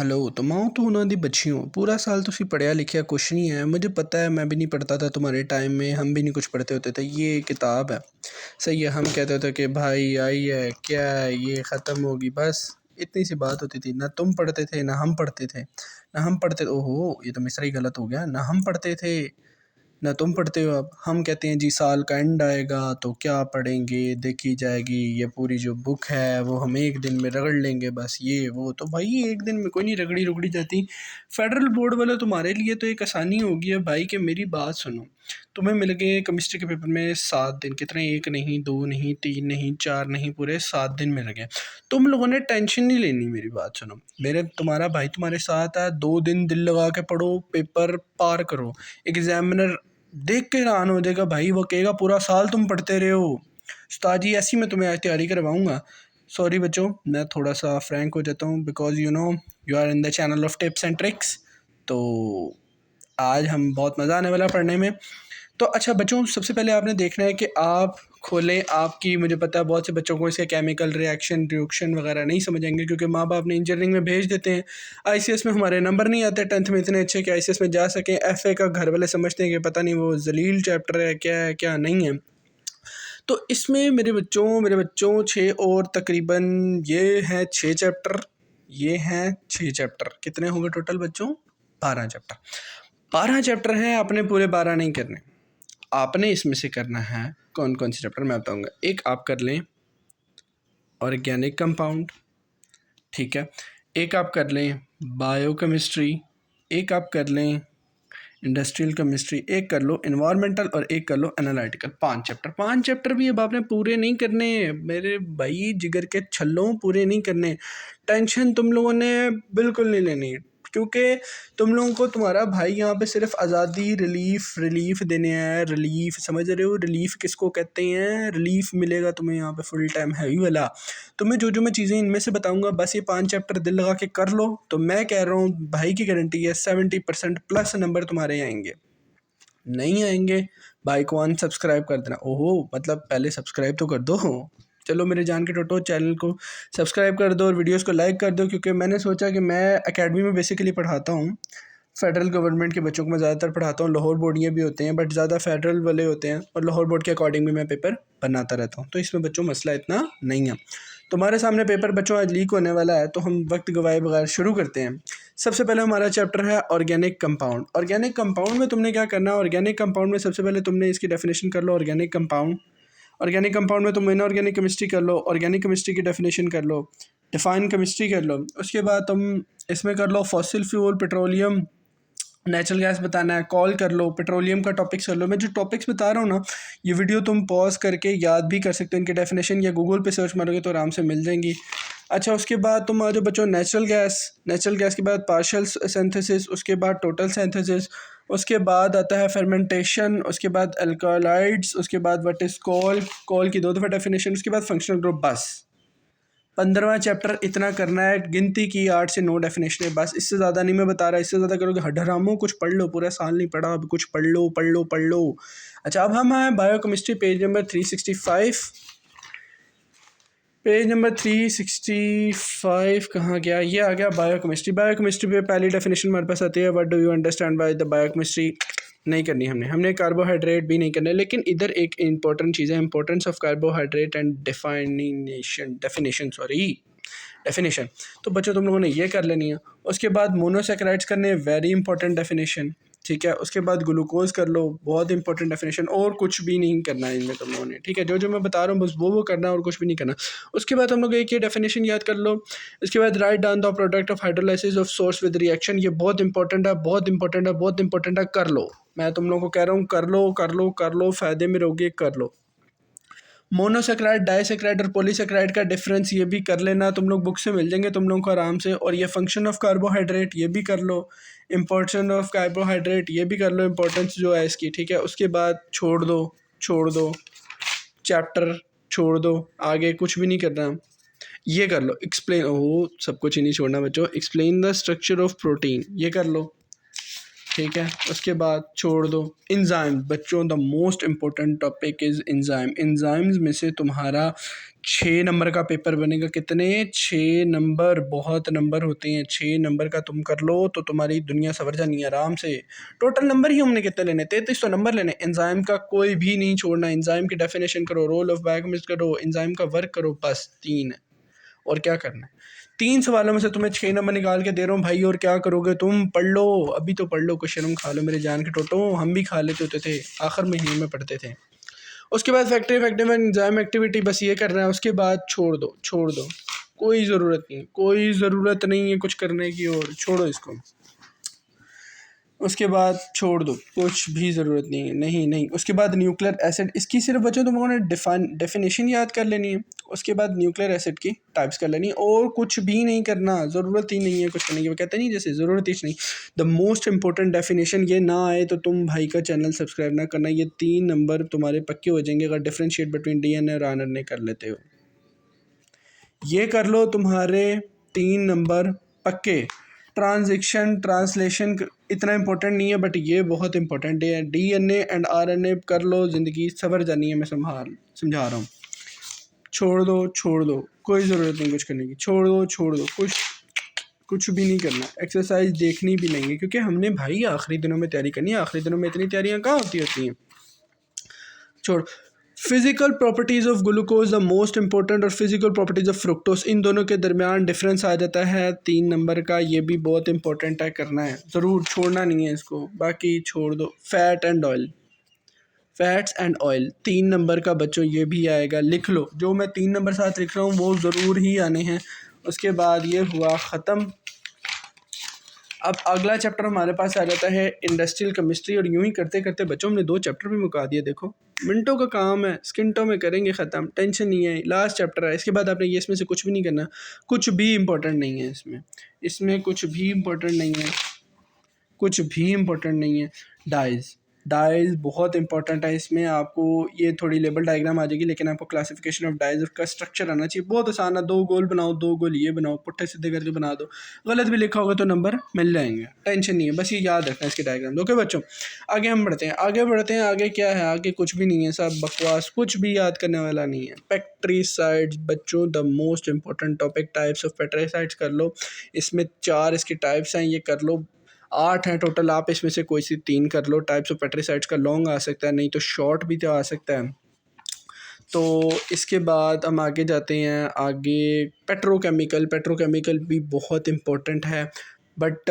Hello तो माओ तो उन्हों दी बच्ची हो पूरा साल तुसी पढ़िया लिखिया कुछ नहीं है। मुझे पता है मैं भी नहीं पढ़ता था तुम्हारे टाइम में, हम भी नहीं कुछ पढ़ते होते थे। ये किताब है, सही है। हम कहते थे कि भाई आई है क्या है, ये ख़त्म होगी बस। इतनी सी बात होती थी। ना तुम पढ़ते थे ना हम पढ़ते थे। ना हम पढ़ते, ओहो ये तो मिसरा ही गलत हो गया। ना हम पढ़ते थे ना तुम पढ़ते हो। अब हम कहते हैं जी साल का एंड आएगा तो क्या पढ़ेंगे, देखी जाएगी ये पूरी जो बुक है वो हम एक दिन में रगड़ लेंगे बस। ये वो तो भाई एक दिन में कोई नहीं रगड़ी रुगड़ी जाती। फेडरल बोर्ड वाला तुम्हारे लिए तो एक आसानी होगी है भाई कि मेरी बात सुनो। तुम्हें मिल गए केमिस्ट्री के पेपर में 7 दिन, कितने, एक नहीं, दो नहीं, तीन नहीं, चार नहीं, पूरे 7 दिन मिल गए। तुम लोगों ने टेंशन नहीं लेनी। मेरी बात सुनो, मेरे तुम्हारा भाई तुम्हारे साथ है। 2 दिन दिल लगा के पढ़ो, पेपर पार करो। एग्जामिनर देख के हैरान हो जाएगा भाई, वो कहेगा पूरा साल तुम पढ़ते रहे हो। उस्ताद जी ऐसी मैं तुम्हें आज तैयारी करवाऊंगा। सॉरी बच्चों, मैं थोड़ा सा फ्रैंक हो जाता हूँ because you are in the channel of tips and tricks. तो आज हम बहुत मज़ा आने वाला है पढ़ने में। तो अच्छा बच्चों, सबसे पहले आपने देखना है कि आप खोलें आपकी, मुझे पता है बहुत से बच्चों को इसके केमिकल रिएक्शन वगैरह नहीं समझ आएंगे क्योंकि माँ बाप ने इंजीनियरिंग में भेज देते हैं। आईसीएस में हमारे नंबर नहीं आते 10th में इतने अच्छे कि आईसीएस में जा सकें। एफए का घर वाले समझते हैं कि पता नहीं वो जलील चैप्टर है क्या नहीं है। तो इसमें मेरे बच्चों 6 और तकरीबन ये हैं 6 चैप्टर। ये हैं 6 चैप्टर। कितने होंगे टोटल बच्चों? 12 चैप्टर। 12 चैप्टर हैं, आपने पूरे 12 नहीं करने। आपने इसमें से करना है कौन कौन से चैप्टर मैं बताऊंगा। एक आप कर लें ऑर्गेनिक कंपाउंड, ठीक है। एक आप कर लें बायोकेमिस्ट्री। एक आप कर लें इंडस्ट्रियल केमिस्ट्री। एक कर लो इन्वायरमेंटल और एक कर लो एनालिटिकल। 5 चैप्टर। 5 चैप्टर भी अब आपने पूरे नहीं करने मेरे भाई जिगर के छल्लों, पूरे नहीं करने। टेंशन तुम लोगों ने बिल्कुल नहीं लेनी क्योंकि तुम लोगों को तुम्हारा भाई यहाँ पे सिर्फ आज़ादी रिलीफ देने आया है। रिलीफ समझ रहे हो? रिलीफ किसको कहते हैं? रिलीफ मिलेगा तुम्हें यहाँ पे फुल टाइम हैवी वाला। तुम्हें जो जो मैं चीज़ें इनमें से बताऊंगा बस ये 5 चैप्टर दिल लगा के कर लो। तो मैं कह रहा हूँ भाई की गारंटी है 70% प्लस नंबर तुम्हारे आएंगे। नहीं आएंगे भाई को अनसब्सक्राइब कर देना। ओहो मतलब पहले सब्सक्राइब तो कर दो। चलो मेरे जान के टोटो, चैनल को सब्सक्राइब कर दो और वीडियोस को लाइक कर दो क्योंकि मैंने सोचा कि मैं एकेडमी में बेसिकली पढ़ाता हूँ। फेडरल गवर्नमेंट के बच्चों को मैं ज़्यादातर पढ़ाता हूँ। लाहौर बोर्डियाँ भी होते हैं बट ज़्यादा फेडरल वाले होते हैं और लाहौर बोर्ड के अकॉर्डिंग भी मैं पेपर बनाता रहता हूँ। तो इसमें बच्चों मसला इतना नहीं है। तुम्हारे सामने पेपर बच्चों आज लीक होने वाला है तो हम वक्त गवाए बगैर शुरू करते हैं। सबसे पहले हमारा चैप्टर है ऑर्गेनिक कंपाउंड। ऑर्गेनिक कंपाउंड में तुमने क्या करना है? ऑर्गेनिक कंपाउंड में सबसे पहले तुमने इसकी डेफिनेशन कर लो ऑर्गेनिक कंपाउंड। ऑर्गेनिक कंपाउंड में तुम इनऑर्गेनिक केमिस्ट्री कर लो, ऑर्गेनिक केमिस्ट्री की डेफिनेशन कर लो, डिफाइन केमिस्ट्री कर लो। उसके बाद तुम इसमें कर लो fossil fuel, petroleum, natural gas बताना है। कॉल कर लो, पेट्रोलियम का टॉपिक्स कर लो। मैं जो टॉपिक्स बता रहा हूँ ना, ये वीडियो तुम पॉज करके याद भी कर सकते हो। इनकी डेफिनेशन या गूगल पे सर्च मारोगे तो आराम से मिल जाएंगी। अच्छा उसके बाद तुम आ जाओ बच्चों नेचुरल गैस के बाद पार्शियल सिंथेसिस, उसके बाद टोटल सिंथेसिस, उसके बाद आता है फर्मेंटेशन, उसके बाद अल्कलॉइड्स, उसके बाद व्हाट इज़ कॉल की 2 दफ़ा डेफिनेशन, उसके बाद फंक्शनल ग्रुप। बस 15वां चैप्टर इतना करना है। गिनती की 8 से 9 डेफिनेशन है बस, इससे ज़्यादा नहीं मैं बता रहा। इससे ज़्यादा करोगे हडरामो कुछ पढ़ लो, पूरा साल नहीं पढ़ा अभी कुछ पढ़ लो। अच्छा अब हम हैं biochemistry, page number 365। Page number 365 कहाँ गया? ये आ गया बायोकेमिस्ट्री। बायोकेमिस्ट्री पे पहली डेफिनेशन हमारे पास आती है, what do you understand by the biochemistry. नहीं करनी हमने कार्बोहाइड्रेट भी नहीं करना। लेकिन इधर एक इंपॉर्टेंट चीज़ है, importance of carbohydrate and definition. तो बच्चों तुम लोगों ने ये कर लेनी है। उसके बाद मोनोसेक्राइड्स करने, वेरी इंपॉर्टेंट डेफिनेशन, ठीक है। उसके बाद ग्लूकोज कर लो, बहुत इंपॉर्टेंट डेफिनेशन। और कुछ भी नहीं करना है इनमें तुम लोगों ने, ठीक है। जो जो मैं बता रहा हूँ बस वो करना है और कुछ भी नहीं करना। उसके बाद हम लोग एक ये डेफिनेशन याद कर लो। इसके बाद write down the product of hydrolysis of source with reaction. ये बहुत इंपॉर्टेंट है। कर लो, मैं तुम लोगों को कह रहा हूँ कर लो, फ़ायदे में रहोगे, कर लो। मोनोसेक्राइड, डाइसेक्राइड और पॉलीसेक्राइड का डिफरेंस ये भी कर लेना, तुम लोग बुक से मिल जाएंगे तुम लोगों को आराम से। और ये फंक्शन ऑफ कार्बोहाइड्रेट ये भी कर लो, इम्पोर्टेंस ऑफ कार्बोहाइड्रेट ये भी कर लो, इम्पोर्टेंस जो है इसकी, ठीक है। उसके बाद छोड़ दो चैप्टर, छोड़ दो, आगे कुछ भी नहीं करना। ये कर लो एक्सप्लेन, सब कुछ ही नहीं छोड़ना बच्चों। Explain the structure of protein, ये कर लो। ठीक है। उसके बाद छोड़ दो इंजाइम बच्चों, the most important topic is enzyme. Enzymes में से तुम्हारा 6 नंबर का पेपर बनेगा। कितने? 6 नंबर। बहुत नंबर होते हैं, 6 नंबर का तुम कर लो तो तुम्हारी दुनिया सवर जानी है आराम से। टोटल नंबर ही हमने कितने लेने? 3300 नंबर लेने। इंजाइम का कोई भी नहीं छोड़ना। इंजाइम की डेफिनेशन करो, रोल ऑफ बायोकेमिस्ट करो, इंजाइम का वर्क करो, बस 3 है। और क्या करना है? 3 सवालों में से तुम्हें 6 नंबर निकाल के दे रहा हूँ भाई, और क्या करोगे तुम? पढ़ लो, अभी तो पढ़ लो, कुछ शर्म खा लो मेरे जान के टोटो। हम भी खा लेते होते थे, आखिर महीने में पढ़ते थे। उसके बाद फैक्ट्री फैक्टिव एंजाइम एक्टिविटी, बस ये करना है। उसके बाद छोड़ दो, छोड़ दो, कोई ज़रूरत नहीं, कोई ज़रूरत नहीं है कुछ करने की, और छोड़ो इसको। उसके बाद छोड़ दो, कुछ भी ज़रूरत नहीं है, नहीं नहीं। उसके बाद न्यूक्लियर एसिड, इसकी सिर्फ बच्चों तुम लोगों ने डेफिनेशन याद कर लेनी है। उसके बाद न्यूक्लियर एसिड की टाइप्स कर लेनी है, और कुछ भी नहीं करना, ज़रूरत ही नहीं है कुछ करने की। वो कहते नहीं जैसे ज़रूरत ही नहीं। द मोस्ट इंपॉर्टेंट डेफिनेशन, ये ना आए तो तुम भाई का चैनल सब्सक्राइब ना करना। ये 3 नंबर तुम्हारे पक्के हो जाएंगे अगर डिफ्रेंशिएट बिटवीन डीएनए और आरएनए कर लेते हो। ये कर लो, तुम्हारे 3 नंबर पक्के। ट्रांजिशन ट्रांसलेशन इतना इम्पोर्टेंट नहीं है, बट ये बहुत इंपॉर्टेंट है। डीएनए एंड आरएनए कर लो, ज़िंदगी सवर जानी है। मैं समझा रहा हूँ। छोड़ दो, छोड़ दो, कोई ज़रूरत नहीं कुछ करने की। छोड़ दो, छोड़ दो, कुछ भी नहीं करना। एक्सरसाइज देखनी भी नहीं है, क्योंकि हमने भाई आखिरी दिनों में तैयारी करनी है। आखिरी दिनों में इतनी तैयारियाँ कहाँ होती हैं। छोड़। Physical properties of glucose, the most important, और फिजिकल प्रॉपर्टीज़ ऑफ फ्रुक्टोज, इन दोनों के दरमियान डिफरेंस आ जाता है 3 नंबर का। ये भी बहुत इंपॉर्टेंट है, करना है ज़रूर, छोड़ना नहीं है इसको। बाकी छोड़ दो। Fat and oil, fats and oil 3 number का बच्चों, ये भी आएगा, लिख लो। जो मैं 3 नंबर साथ लिख रहा हूँ वो ज़रूर ही आने हैं। उसके बाद ये हुआ ख़त्म। अब अगला चैप्टर हमारे पास आ जाता है इंडस्ट्रियल केमिस्ट्री, और यूं ही करते करते बच्चों हमने 2 चैप्टर भी मुका दिए। देखो, मिनटों का काम है, स्किंटों में करेंगे ख़त्म, टेंशन नहीं है। लास्ट चैप्टर है, इसके बाद आपने ये इसमें से कुछ भी नहीं करना। कुछ भी इंपॉर्टेंट नहीं है इसमें कुछ भी इंपॉर्टेंट नहीं है, कुछ भी इम्पोर्टेंट नहीं है। डाइज, डाइज बहुत इंपॉर्टेंट है। इसमें आपको ये थोड़ी लेबल डायग्राम आ जाएगी, लेकिन आपको क्लासिफिकेशन ऑफ डाइज का स्ट्रक्चर आना चाहिए। बहुत आसान है, 2 गोल बनाओ, 2 गोल ये बनाओ, पुट्ठे सीधे करके बना दो। गलत भी लिखा होगा तो नंबर मिल जाएंगे, टेंशन नहीं है। बस ये याद रखना इसके डायग्राम। ओके बच्चों, आगे हम बढ़ते हैं, आगे बढ़ते हैं। आगे क्या है? आगे कुछ भी नहीं है, सब बकवास, कुछ भी याद करने वाला नहीं है। पेक्ट्रीसाइड्स बच्चों, the most important topic. Types of patricides कर लो, इसमें 4 इसके टाइप्स हैं, ये कर लो। 8 हैं टोटल, आप इसमें से कोई सी 3 कर लो। टाइप्स ऑफ पेट्रीसाइड्स का लॉन्ग आ सकता है, नहीं तो शॉर्ट भी तो आ सकता है। तो इसके बाद हम आगे जाते हैं। आगे पेट्रोकेमिकल, पेट्रोकेमिकल भी बहुत इम्पोर्टेंट है, बट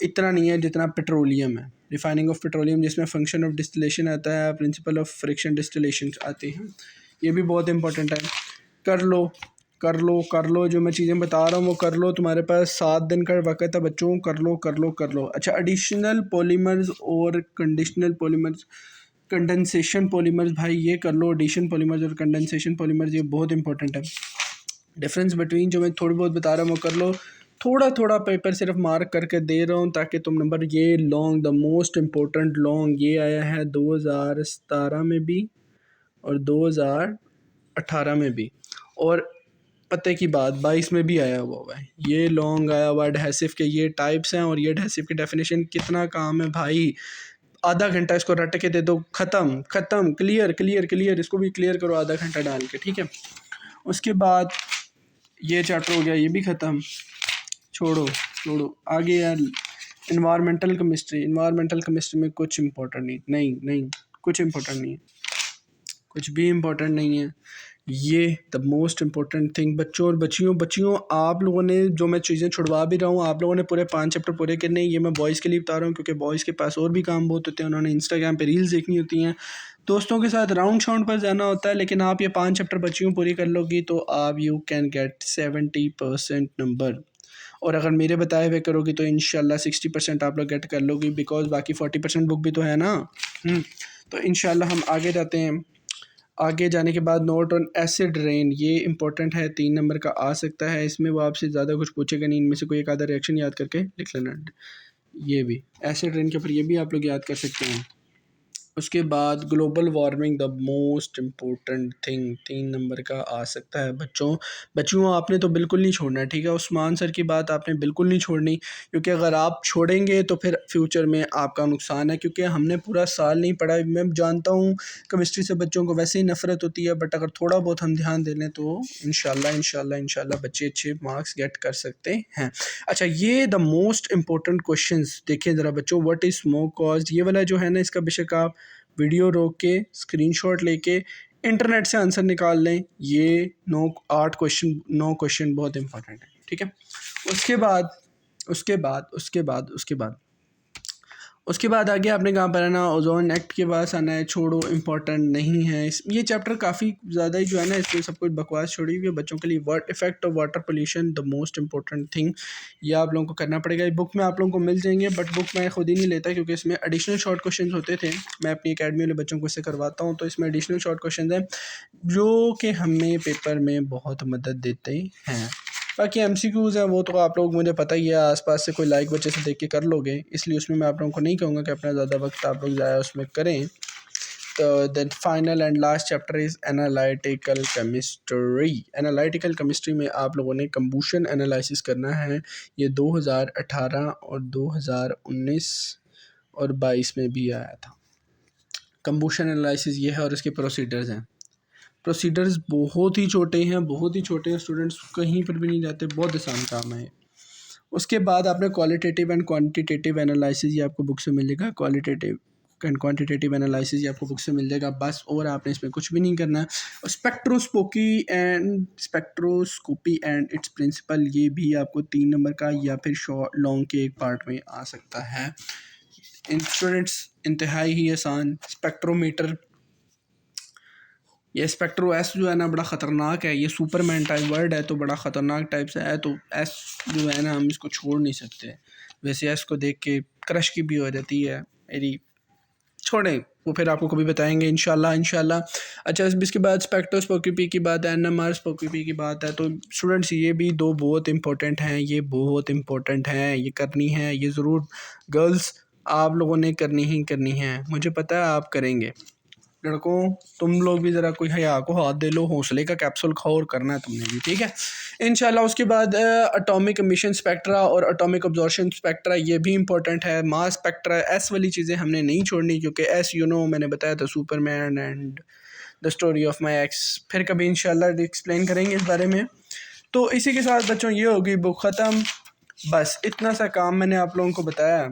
इतना नहीं है जितना पेट्रोलियम है। रिफाइनिंग ऑफ पेट्रोलियम, जिसमें फंक्शन ऑफ डिस्टिलेशन आता है, प्रिंसिपल ऑफ फ्रिक्शन डिस्टिलेशन आते हैं, ये भी बहुत इंपॉर्टेंट है। कर लो, कर लो, कर लो, जो मैं चीज़ें बता रहा हूँ वो कर लो। तुम्हारे पास 7 दिन का वक्त है बच्चों, कर लो, कर लो, कर लो। अच्छा, एडिशनल पॉलीमर्स और कंडीशनल पॉलीमर्स, कंडेंसेशन पॉलीमर्स, भाई ये कर लो। एडिशन पॉलीमर्स और कंडेंसेशन पॉलीमर्स, ये बहुत इंपॉर्टेंट है। डिफरेंस बिटवीन जो मैं थोड़ी बहुत बता रहा हूँ वो कर लो। थोड़ा थोड़ा पेपर सिर्फ मार्क करके दे रहा हूँ ताकि तुम नंबर, ये long, the most important long, ये आया है 2017 में भी और 2018 में भी, और पते की बात 22 में भी आया हुआ है। ये लॉन्ग आया हुआ एडहेसिव के, ये टाइप्स हैं, और ये एडहेसिव की डेफिनेशन। कितना काम है भाई, आधा घंटा इसको रट के दे दो, ख़त्म ख़त्म, क्लियर क्लियर क्लियर। इसको भी क्लियर करो आधा घंटा डाल के, ठीक है। उसके बाद ये चैप्टर हो गया, ये भी ख़त्म। छोड़ो छोड़ो, आगे यार इन्वायरमेंटल केमिस्ट्री। इन्वायरमेंटल केमिस्ट्री में कुछ इंपॉर्टेंट नहीं, नहीं नहीं, कुछ इंपॉर्टेंट नहीं है, कुछ भी इम्पोर्टेंट नहीं है। ये द मोस्ट इम्पोर्टेंट थिंग बच्चों और बच्चियों, आप लोगों ने जो मैं चीज़ें छुड़वा भी रहा हूँ, आप लोगों ने पूरे 5 चैप्टर पूरे करने। ये मैं बॉयज़ के लिए बता रहा हूँ, क्योंकि बॉयज़ के पास और भी काम बहुत होते हैं, उन्होंने इंस्टाग्राम पे रील्स देखनी होती हैं, दोस्तों के साथ राउंड पर जाना होता है। लेकिन आप ये 5 चैप्टर बच्चियों पूरी कर लोगी तो आप यू कैन गेट 70% नंबर, और अगर मेरे बताए हुए करोगी तो इंशाल्लाह 60% आप लोग गेट कर लोगी, बिकॉज बाकी 40% बुक भी तो है ना। तो इंशाल्लाह हम आगे जाते हैं। आगे जाने के बाद नोट ऑन एसिड रेन, ये इंपॉर्टेंट है, 3 नंबर का आ सकता है इसमें। वो आपसे ज़्यादा कुछ पूछेगा नहीं, इनमें से कोई एक आधा रिएक्शन याद करके लिख लेना। ये भी एसिड रेन के ऊपर, ये भी आप लोग याद कर सकते हैं। उसके बाद global warming the most important thing 3 number का आ सकता है बच्चों। बच्चों आपने तो बिल्कुल नहीं छोड़ना है, ठीक है। उस्मान सर की बात आपने बिल्कुल नहीं छोड़नी, क्योंकि अगर आप छोड़ेंगे तो फिर फ्यूचर में आपका नुकसान है, क्योंकि हमने पूरा साल नहीं पढ़ा। मैं जानता हूँ केमिस्ट्री से बच्चों को वैसे ही नफ़रत होती है, बट अगर थोड़ा बहुत हम ध्यान दे लें तो इंशाल्लाह बच्चे अच्छे मार्क्स गेट कर सकते हैं। अच्छा, ये द मोस्ट इम्पोर्टेंट क्वेश्चंस देखिए ज़रा बच्चों। व्हाट इज़ स्मोक कॉज, ये वाला जो है ना, इसका बेशक आप वीडियो रोक के स्क्रीनशॉट लेके इंटरनेट से आंसर निकाल लें। ये 9 क्वेश्चन बहुत इंपॉर्टेंट है, ठीक है। उसके बाद उसके बाद उसके बाद उसके बाद उसके बाद आगे आपने कहाँ पर आना, ओजोन एक्ट के पास आना है। छोड़ो, इम्पोर्टेंट नहीं है ये चैप्टर काफ़ी ज़्यादा ही जो है ना, इसमें सब कुछ बकवास छोड़ी हुई है बच्चों के लिए। Word effect of water pollution the most important thing, ये आप लोगों को करना पड़ेगा। ये बुक में आप लोगों को मिल जाएंगे, बट बुक मैं खुद ही नहीं लेता, क्योंकि इसमें एडिशनल शॉर्ट क्वेश्चन होते थे। मैं अपनी अकेडमी वाले बच्चों को इससे करवाता हूँ, तो इसमें एडिशनल शॉर्ट क्वेश्चन हैं जो कि हमें पेपर में बहुत मदद देते हैं। बाकी MCQs हैं वो तो आप लोग, मुझे पता ही है, आसपास से कोई लाइक बच्चे से देख के कर लोगे, इसलिए उसमें मैं आप लोगों को नहीं कहूँगा कि अपना ज़्यादा वक्त आप लोग ज़ाया उसमें करें। तो the final and last chapter is analytical chemistry. Analytical chemistry में आप लोगों ने कंबूशन एनालिसिस करना है। ये 2018 और 2019 और 22 में भी आया था। कंबूशन एनालिसिस ये है और इसके प्रोसीडर्स हैं। प्रोसीडर्स बहुत ही छोटे हैं, बहुत ही छोटे हैं, स्टूडेंट्स कहीं पर भी नहीं जाते, बहुत आसान काम है। उसके बाद आपने क्वालिटेटिव एंड क्वांटिटेटिव एनालिसिस ये आपको बुक से मिलेगा। क्वालिटेटिव एंड क्वांटिटेटिव एनालिसिस ये आपको बुक से मिल जाएगा बस, और आपने इसमें कुछ भी नहीं करना है। और स्पेक्ट्रोस्कोपी एंड इट्स प्रिंसिपल, ये भी आपको 3 नंबर का या फिर शॉर्ट लॉन्ग के एक पार्ट में आ सकता है। स्टूडेंट्स इंतहाई ही आसान। स्पेक्ट्रोमीटर, ये स्पेक्ट्रो एस जो है ना बड़ा ख़तरनाक है, ये सुपरमैन टाइप वर्ड है, तो बड़ा ख़तरनाक टाइप से है, तो एस जो है ना हम इसको छोड़ नहीं सकते। वैसे एस को देख के क्रश की भी हो जाती है मेरी, छोड़ें वो फिर आपको कभी बताएंगे इंशाल्लाह। अच्छा, इसके बाद स्पेक्ट्रोस्कोपी की बात है, NMR स्कोपी की बात है, तो स्टूडेंट्स ये भी 2 बहुत इंपॉर्टेंट हैं, ये बहुत इंपॉर्टेंट हैं, ये करनी है, ये ज़रूर गर्ल्स आप लोगों ने करनी ही करनी है। मुझे पता है आप करेंगे। लड़कों तुम लोग भी ज़रा कोई हया को हाथ दे लो, हौसले का कैप्सूल खाओ, और करना है तुमने भी, ठीक है इंशाल्लाह। उसके बाद एटॉमिक एमिशन स्पेक्ट्रा और एटॉमिक अब्जॉर्प्शन स्पेक्ट्रा, ये भी इंपॉर्टेंट है। मास स्पेक्ट्रा, एस वाली चीज़ें हमने नहीं छोड़नी, क्योंकि एस मैंने बताया था Superman and the story of my x, फिर कभी इंशाल्लाह एक्सप्लेन करेंगे इस बारे में। तो इसी के साथ बच्चों ये होगी बुक ख़त्म। बस इतना सा काम मैंने आप लोगों को बताया।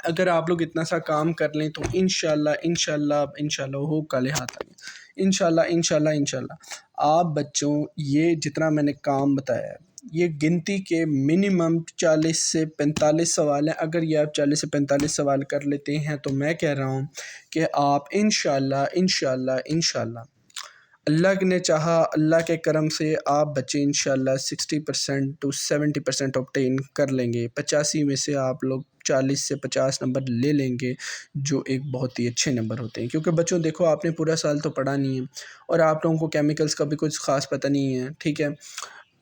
अगर आप लोग इतना सा काम कर लें तो इंशाल्लाह हो काले हाथ आएंगे। इंशाल्लाह आप बच्चों, ये जितना मैंने काम बताया है, ये गिनती के मिनिमम 40 से 45 सवाल हैं। अगर ये आप 40 से 45 सवाल कर लेते हैं तो मैं कह रहा हूँ कि आप इंशाल्लाह अल्लाह ने चाहा, अल्लाह के करम से आप बच्चे इंशाल्लाह 60% टू 70% ऑब्टेन कर लेंगे। 85 में से आप लोग 40 से 50 नंबर ले लेंगे, जो एक बहुत ही अच्छे नंबर होते हैं। क्योंकि बच्चों देखो, आपने पूरा साल तो पढ़ा नहीं है, और आप लोगों को केमिकल्स का भी कुछ ख़ास पता नहीं है, ठीक है।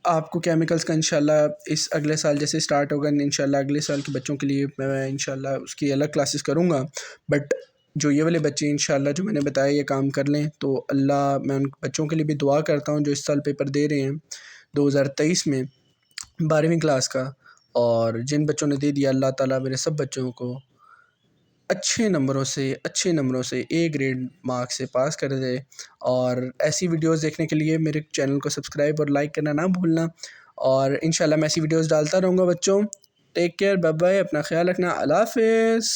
आपको केमिकल्स का इंशाल्लाह इस अगले साल जैसे स्टार्ट होगा, इंशाल्लाह अगले साल के बच्चों के लिए मैं इंशाल्लाह उसकी अलग क्लासेस करूँगा। बट जो ये वाले बच्चे इंशाल्लाह जो मैंने बताया ये काम कर लें, तो अल्लाह, मैं उन बच्चों के लिए भी दुआ करता हूँ जो इस साल पेपर दे रहे हैं 2023 में 12वीं क्लास का, और जिन बच्चों ने दे दिया, अल्लाह ताला मेरे सब बच्चों को अच्छे नंबरों से ए ग्रेड मार्क्स से पास कर दे। और ऐसी वीडियोस देखने के लिए मेरे चैनल को सब्सक्राइब और लाइक करना ना भूलना, और इंशाल्लाह मैं ऐसी वीडियोस डालता रहूँगा बच्चों। टेक केयर, बाय बाय, अपना ख्याल रखना, अल्लाह हाफिज़।